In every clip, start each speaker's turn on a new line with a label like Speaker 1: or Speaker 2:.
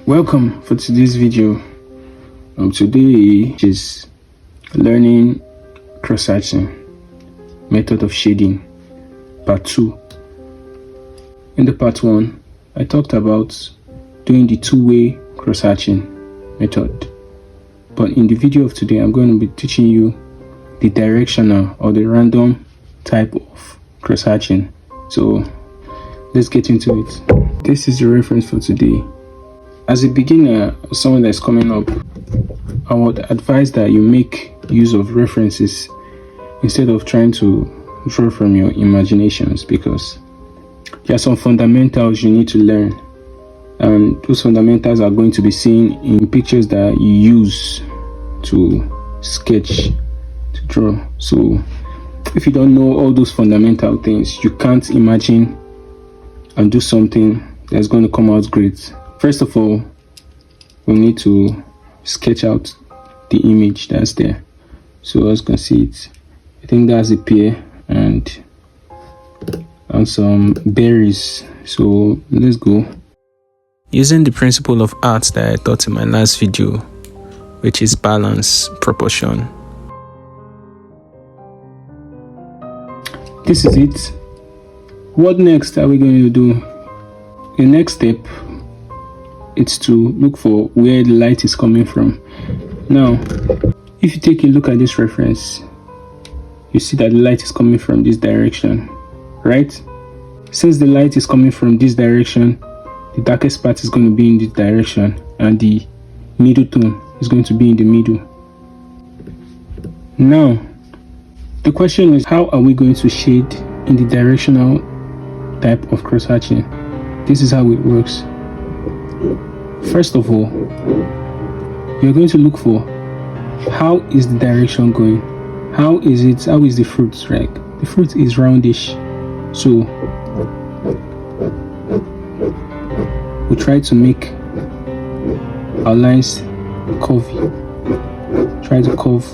Speaker 1: Welcome for today's video. Today is learning cross-hatching, method of shading, part 2. In the part 1, I talked about doing the two-way cross-hatching method. But in the video of today, I'm going to be teaching you the directional or the random type of cross-hatching. So let's get into it. This is the reference for today. As a beginner, someone that's coming up, I would advise that you make use of references instead of trying to draw from your imaginations, because there are some fundamentals you need to learn, and those fundamentals are going to be seen in pictures that you use to sketch, to draw. So if you don't know all those fundamental things, you can't imagine and do something that's going to come out great. First of all, we need to sketch out the image that's there. So as you can see it, I think that's a pear and some berries. So let's go. Using the principle of art that I taught in my last video, which is balance, proportion. This is it. What next are we going to do? The next step, it's to look for where the light is coming from. Now, if you take a look at this reference, you see that the light is coming from this direction, right? Since the light is coming from this direction, the darkest part is going to be in this direction, and the middle tone is going to be in the middle. Now, the question is, how are we going to shade in the directional type of cross-hatching? This is how it works. First of all, you're going to look for how is the direction going. How is the fruit, right? The fruit is roundish, so we try to make our lines curvy. Try to curve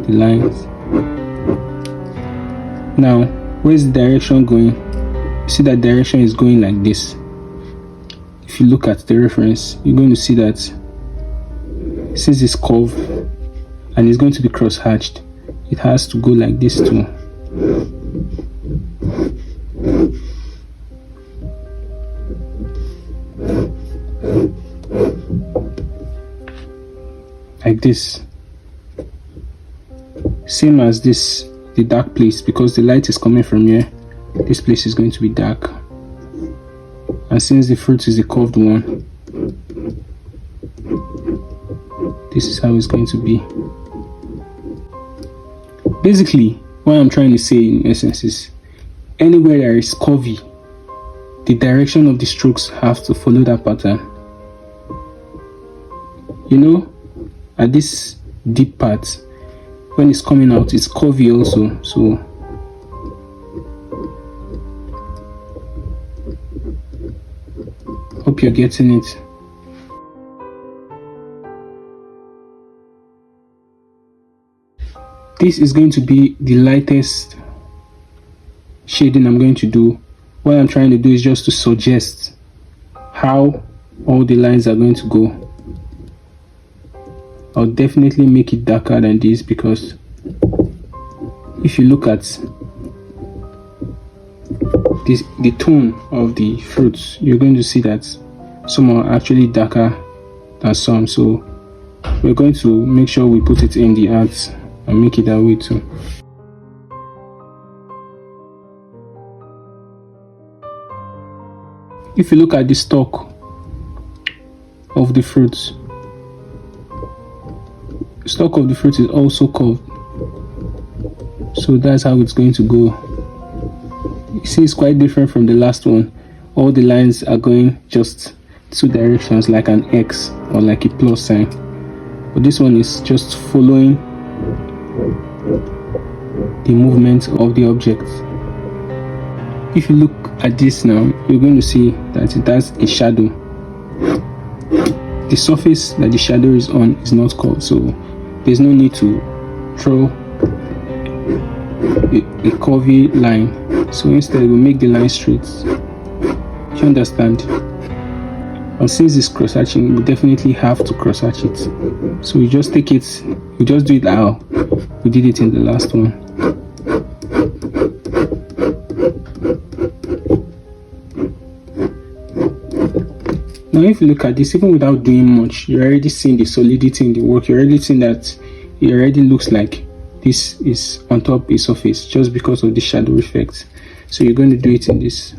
Speaker 1: the lines. Now, where's the direction going? You see that direction is going like this. If you look at the reference, you're going to see that since it's curved and it's going to be cross-hatched, it has to go like this too. Like this. Same as this, the dark place, because the light is coming from here, this place is going to be dark. And since the fruit is a curved one, this is how it's going to be. Basically, what I'm trying to say in essence is, anywhere there is curvy, the direction of the strokes have to follow that pattern. You know, at this deep part, when it's coming out, it's curvy also. So hope you're getting it. This is going to be the lightest shading I'm going to do. What I'm trying to do is just to suggest how all the lines are going to go. I'll definitely make it darker than this, because if you look at this, the tone of the fruits, you're going to see that some are actually darker than some. So we're going to make sure we put it in the art and make it that way too. If you look at the stalk of the fruits, the stalk of the fruit is also curved. So that's how it's going to go. You see, it's quite different from the last one. All the lines are going just two directions, like an X or like a plus sign. But this one is just following the movement of the object. If you look at this now, you're going to see that it has a shadow. The surface that the shadow is on is not curved, so there's no need to draw a curvy line. So instead, we make the line straight. Do you understand? And since it's cross-hatching, we definitely have to cross-hatch it. So we just take it, we just do it how we did it in the last one. Now if you look at this, even without doing much, you're already seeing the solidity in the work. You're already seeing that it already looks like this is on top a surface just because of the shadow effect. So you're going to do it in this.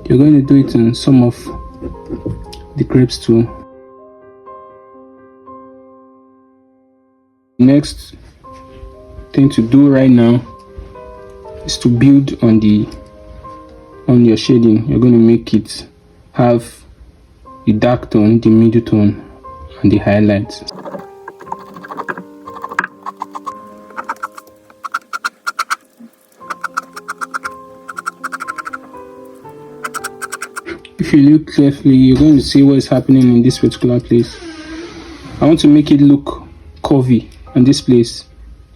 Speaker 1: You're going to do it on some of the grapes too. Next thing to do right now is to build on your shading. You're going to make it have the dark tone, the middle tone, and the highlights. If you look carefully, you're going to see what is happening in this particular place. I want to make it look curvy on this place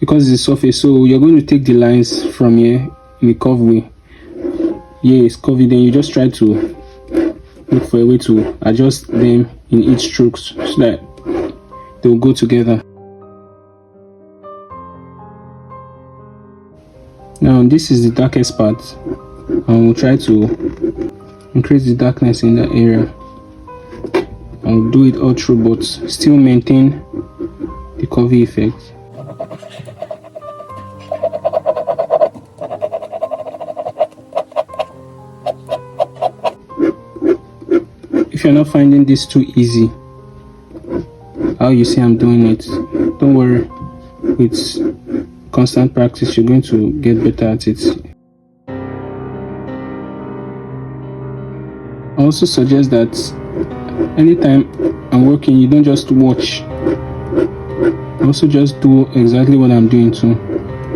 Speaker 1: because it's a surface, so you're going to take the lines from here in a curved way. Yeah, it's curvy, then you just try to look for a way to adjust them in each strokes so that they'll go together. Now this is the darkest part, and we'll try to increase the darkness in that area. I'll do it all through, but still maintain the curvy effect. If you're not finding this too easy, how you see I'm doing it, don't worry. With constant practice, you're going to get better at it. I also suggest that anytime I'm working, you don't just watch. Also just do exactly what I'm doing too.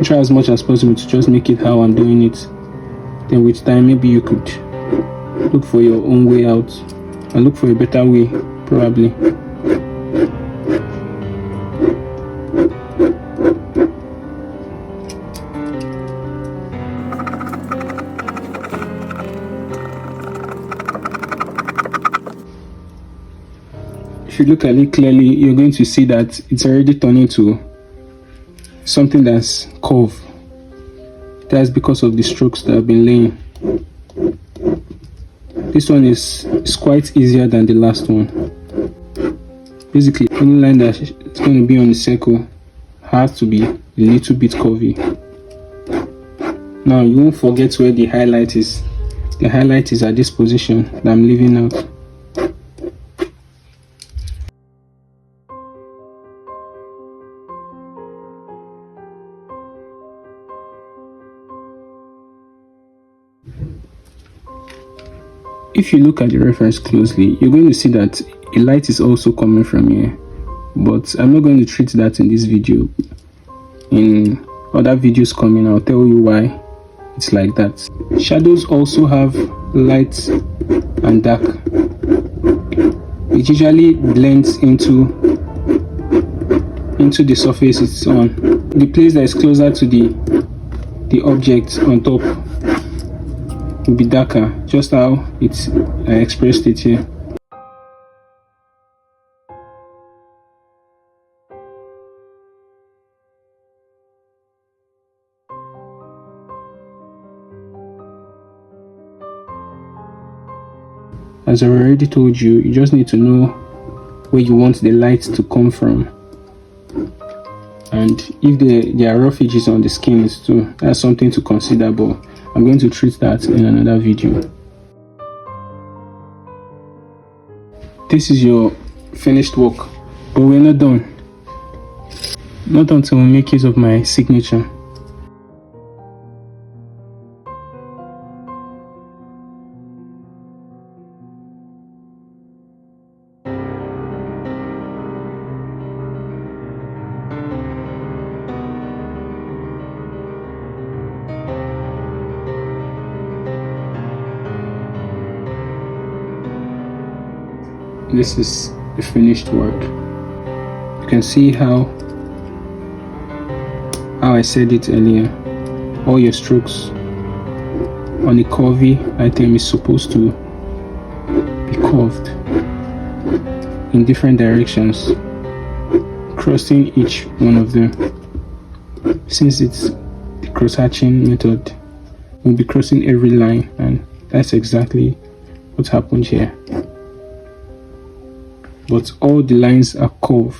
Speaker 1: Try as much as possible to just make it how I'm doing it. Then with time, maybe you could look for your own way out and look for a better way, probably. If you look at it clearly, you're going to see that it's already turning to something that's curved. That's because of the strokes that I've been laying. This one is quite easier than the last one. Basically, any line that is going to be on the circle has to be a little bit curvy. Now, you won't forget where the highlight is. The highlight is at this position that I'm leaving out. If you look at the reference closely, you're going to see that a light is also coming from here, but I'm not going to treat that in this video. In other videos coming, I'll tell you why it's like that. Shadows also have light and dark. It usually blends into the surface it's on. The place that is closer to the object on top will be darker, just how I expressed it here. As I already told you, you just need to know where you want the light to come from. And if there are rough edges on the skin too, that's something to consider, but I'm going to treat that in another video. This is your finished work, but we're not done. Not until we make use of my signature. This is the finished work. can see how I said it earlier. All your strokes on a curvy item is supposed to be curved in different directions, crossing each one of them. Since it's the cross-hatching method, we'll be crossing every line, and that's exactly what happened here. But all the lines are curved.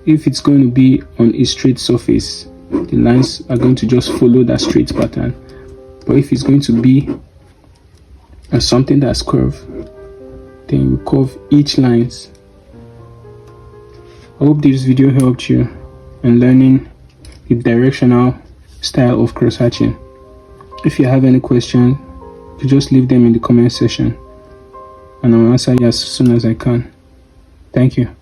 Speaker 1: If it's going to be on a straight surface, the lines are going to just follow that straight pattern. But if it's going to be on something that's curved, then you curve each lines. I hope this video helped you in learning the directional style of cross-hatching. If you have any questions, you just leave them in the comment section and I'll answer you as soon as I can. Thank you.